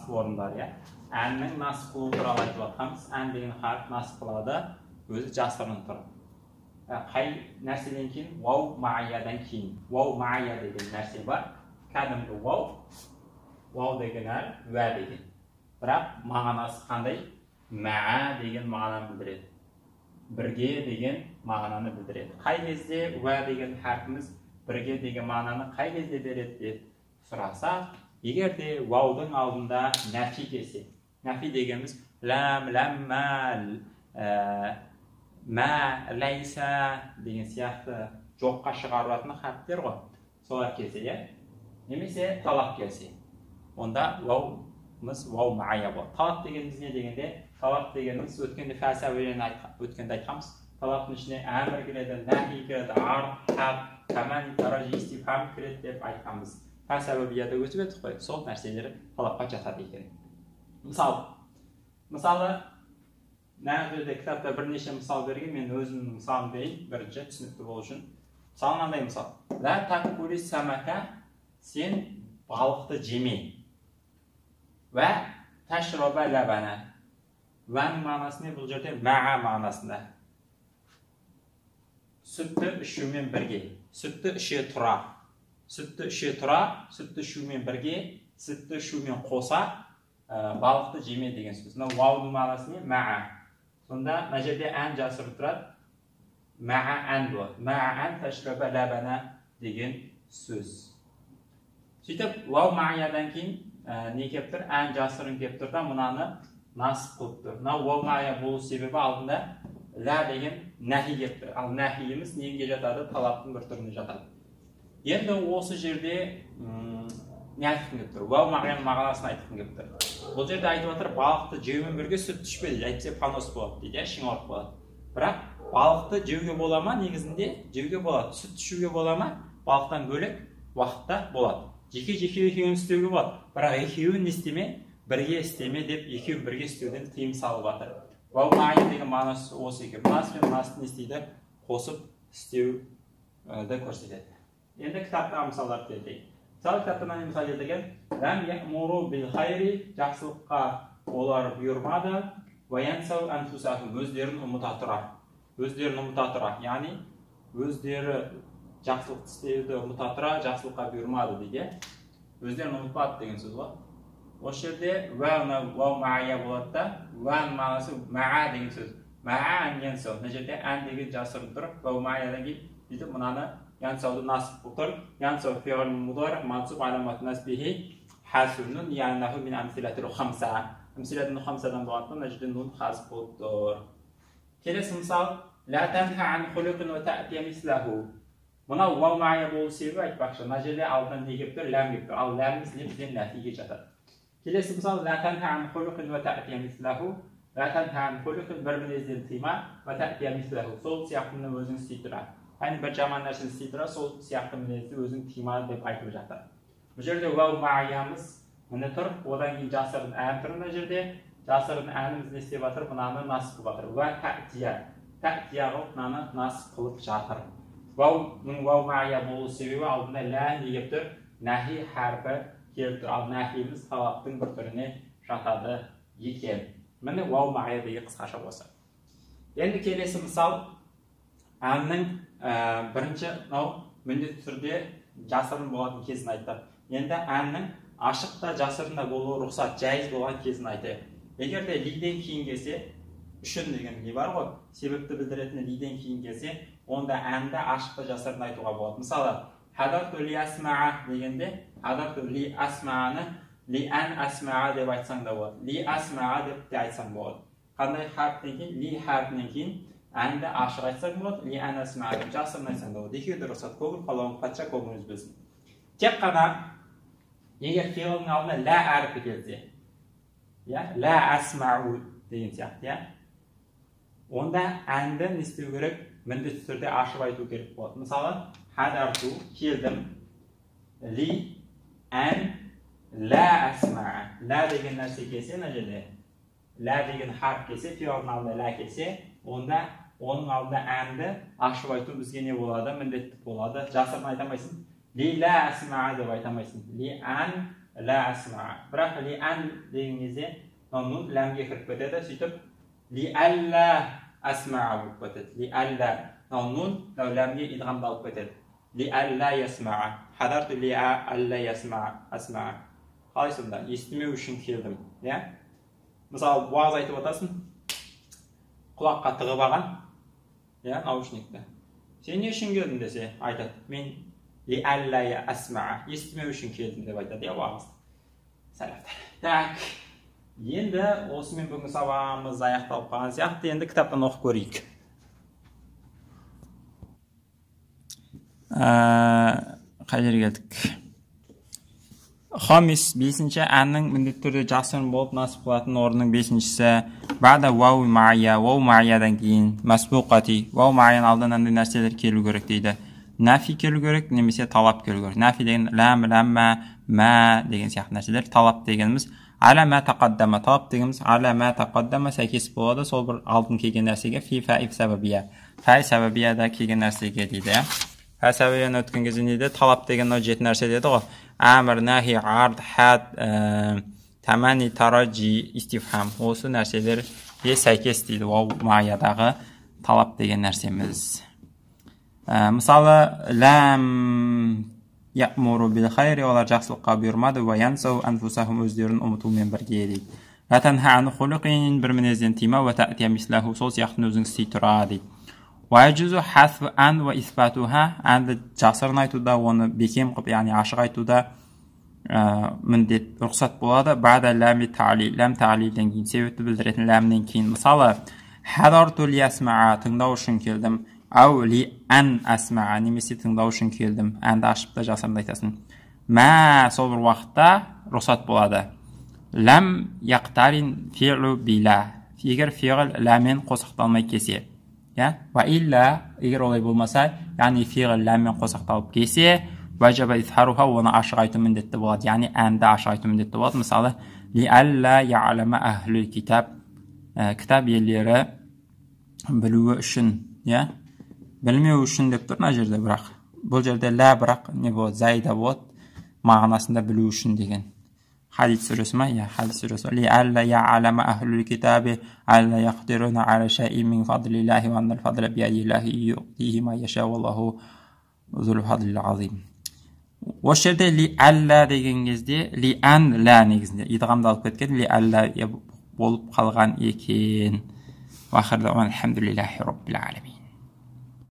насып орындары, иә. Әннің насып қылу туралы айтып жатқанбыз. Ән деген харf насып қылады, өзі жасырын тұр. Қай нәрседен кейін? Вау маиядан кейін. Вау маия деген нәрсе бар. Кәдімгі вау деген әріп, уә деген. Бірақ мағынасы қандай? Мәә деген мағынаны білдіреді. Бірге деген мағынаны білдіреді. Қай кезде уә деген харфіміз бірге деген мағынаны қай кезде береді деп сұраса, егер де ваудың алдында нәфи келсе, нәфи дегеніміз ләм, мә, ләйсә деген сияқты жоққа шығарылатын харфтер ғой. Солар келсе, иә? Немесе талап келсе, онда ваумыз вау маая болады. Талап дегеніміз не дегенде? Талап дегеніміз өткенде фәлсәфеден өткенде айтқанбыз. Талаптың ішіне әмір кіреді, нәхи кіреді, арт, хаб, каман, таражи, истифхам кіреді деп айтқанбыз. Фәлсәфеде өтіп едік қой, сол нәрселер талапқа жатады екен. Мысалы, мына жерде кітапта бірнеше мысал берген, мен өзімнің мысалын берейін, бірінші түсінікті болу үшін. Мысалы, мынандай мысал. Лә такули самака, сен балықты жеме. Вә ташроба ләбана. Вәнің мағынасы не? Бұл жерде мәға мағынасында. Сүтті ішумен бірге. Сүтті іше тұра. Сүтті іше тұра, сүтті ішумен бірге, сүтті ішумен қоса, балықты жеме деген сөз. Ваудың мағынасы не? Мәға. Сонда мына жерде ән жасырып тұрады. Мәға ән болады. Мәға ән ташроба ләбана деген сөз. Сөйтіп, вау мағиядан кейін не кеп тұр? Ән жасырын кеп тұр да, мұнаны насып қылып тұр. Вау мағия болу себебі алдында лә деген нәхи кеп тұр. Ал нәхиіміз неге жатады? Талаптың бір түріне жатады. Енді осы жерде не айтқым кеп тұр? Вау мағияның мағынасын айтқым кеп тұр. Бұл жерде айтып отыр, балықты жеумен бірге сүт ішпе дейді. Әйтпесе панос болады дейді, шың ауырып болады. Бірақ балықты жеуге бола ма? Негізінде жеуге болады. Сүт ішуге бола ма? Балықтан бөлек уақытта болады. Жеке-жеке екеуін істеуге болады. Бірақ екеуін не істеме, бірге істеме деп екеуін бірге істеуден тыйым салып жатыр. Вау мағия деген мағынасы осы екен. Мынасы мен мынасын не істейді? Қосып істеуді көрсетеді. Енді кітаптағы мысалдар келтірейік. Мысалы кітаптан не мысал келтірген? Ләм яъмуру бил хайри, жақсылыққа олар бұйырмады. Ва янсау анфусахум, өздерін ұмыта тұра. Өздерін ұмыта тұра, яғни өздері жақсылық істеуді ұмыта тұра, жақсылыққа бұйырмады дейді. Өздерін ұмытпады деген сөз ғой. Осы жерде вау маая болады да, вау мағынасы мәға деген сөз. Мәға ән янсау. Мына жерде ән деген жасырын тұрып, вау маядан кейін бүйтіп мынаны янсауды насып бұтыр. Янсау фиғыл мудар мансуб аламат насбихи хасунун яннаху мин амсилатил хамса. Амсилатил хамсадан болғандықтан мына жерде нун хасып болып тұр. Келесі мысал, ла танха ан хулуқин ва таътия мислаху. Мынау вау маая болу себебі айтпақшы. Мына жерде алдынан не кеп тұр? Ләм кеп тұр. Ал ләміміз не? Бізден нәфиге жатады. Келесі мысал, ла танха ан хулуқин ва таътия мислаху. Ла танха ан хулуқин бір мінезден тыйма, ва таътия мислаху. Сол сияқтыны өзің істей тұра. Яғни бір жаман нәрсені істей тұра, сол сияқты мінезді өзің тыйма деп айтып жатыр. Бұл жерде вау мааямыз міне тұр. Одан кейін жасырын ән тұр мына жерде. Жасырын әніміз не істеп жатыр? Мынаны насып қылып жатыр. Ва таътия. Таътия қылып мынаны насып қылып жатыр. Вау маая болу себебі алдында лә не кеп тұр? Нәхи харфі келіп тұр. Ал нәхиіміз талаптың бір түріне жатады екен. Міне вау маая деген қысқаша болса. Енді келесі мысал, әннің бірінші міндетті түрде жасырын болатын кезін айтты. Енді әннің ашықта жасырында болуы рұқсат, жайыз болған кезін айтты. Егер де лиден кейін келсе, үшін деген не бар ғой, себепті білдіретін лиден кейін келсе, онда әнді ашықта жасырын айтуға болады. Мысалы, хадарту ли асмаа дегенде, хадарту ли асмааны ли ән асмаа деп айтсаң да болады. Ли асмаа деп те айтсаң болады. Қандай харфтен кейін? Ли харфінен кейін әнді ашық айтсаң болады. Ли ән асмаа деп жасырын айтсаң да болады. Екеуі де рұқсат. Көңіл қалауын патша көңіліңіз білсін. Тек қана егер фиғылдың алдына лә әріпі келсе, лә асмау деген сияқты, онда әнді не істеу керек? Міндетті түрде ашып айту керек болады. Мысалы, хадарту келдім, ли ән лә асмаа. Лә деген нәрсе келсе, мына жерде лә деген харф келсе, фиғылдың алдына лә келсе, онда оның алдында әнді ашып айту бізге не болады? Міндетті болады. Жасырын айтамайсың. Ли лә асмаа деп айтамайсың. Ли ән ла асмаа. Бірақ ли ан деген кезде нун ләмге кіріп кетеді, сөйтіп ли алла асмаа болып кетеді. Ли алла нун ләмге идғамдалып кетеді. Ли алла ясмаа. Хадарту ли алла ясмаа асмаа. Қалай сонда? Естімеу үшін келдім, иә? Мысалы, уағыз айтып отасың, құлаққа тығып алған, иә, наушникті. Сен не үшін келдің десе, айтады, мен ли алла асмаа, естімеу үшін келдім деп айтады, иә, уағыз. Сәлемдер. Так, енді осымен бүгінгі сабағымыз аяқталып қалған сияқты, енді кітаптан оқып көрейік. Қай жерге келдік? Хамис, бесінші әннің міндетті түрде жасырын болып насып қылатын орынның бесіншісі. Бада вау мая, вау маядан кейін масбуқати, вау маяның алдынан андай нәрселер келу керек дейді. Нафи келу керек, немесе талап келу керек. Нафи деген ләм, ләммә, мә деген сияқты нәрселер. Талап дегеніміз аля мә тақаддама. Талап дегеніміз аля мә тақаддама сәйкес болады. Сол бір алдын келген нәрсеге фи фәиф сәбәбия. Фәй сәбәбияда келген нәрсеге дейді. Фәй сәбәбияны өткен кезде не дейді? Талап деген ол жеті нәрсе деді ғой. Әмір, нәхи, ард, хәд, тәмәни, тараджи, истифхам. Осы нәрселерге сәйкес дейді. Ол маядағы талап деген нәрсеміз. Мысалы, ләм яъмуру бил хайри, олар жақсылыққа бұйырмады, ва янсау анфусахум, өздерін ұмытумен бірге дейді. Ва танха ан хулуқин, бір мінезден тима, ва тәтия мислаху, сол сияқтын өзің істей тұра дейді. Ва яджузу хасф ан ва исбатуха, әнді жасырын айтуда, оны бекем қып, яғни ашық айтуда міндет рұқсат болады. Бада ләми ta'lil, ләм ta'lilден кейін себепті білдіретін ләмнен кейін. Мысалы, хадарту ли асмаа, тыңдау үшін келдім. Ау ли ан асмаа, немесе тыңдау үшін келдім. Әнді ашып та жасырын айтасың. Мә, сол бір уақытта рұқсат болады. Ләм яқтарин фи'лу била, егер фиғыл ләмен қосақталмай кесе. Ва илля, егер олай болмаса, яғни фиғыл ләммен қосақталып кесе, вәжаба исхаруха, оны ашық айту міндетті болады. Яғни әнді ашық айту міндетті болады. Мысалы, ли алла я'лама ахлул китаб, кітап иелері білуі үшін, білмеу үшін деп тұр мына жерде, бірақ бұл жерде лә, бірақ не болады, зайда болады, мағынасында білу үшін деген. Хадис сүресі ма? Хадис сүресі. Ли алла я'лама ахлул китаби алла яқдируна аля шайин мин фадлиллахи ва аннал фадла биядиллахи ю'тиhi ма яша валлаху зул фадлил азим. Осы жерде ли алла деген кезде ли ан ла негізінде идғамдалып кеткен, ли алла болып қалған екен. Ва ахир дауан алхамдулиллахи раббил аламин.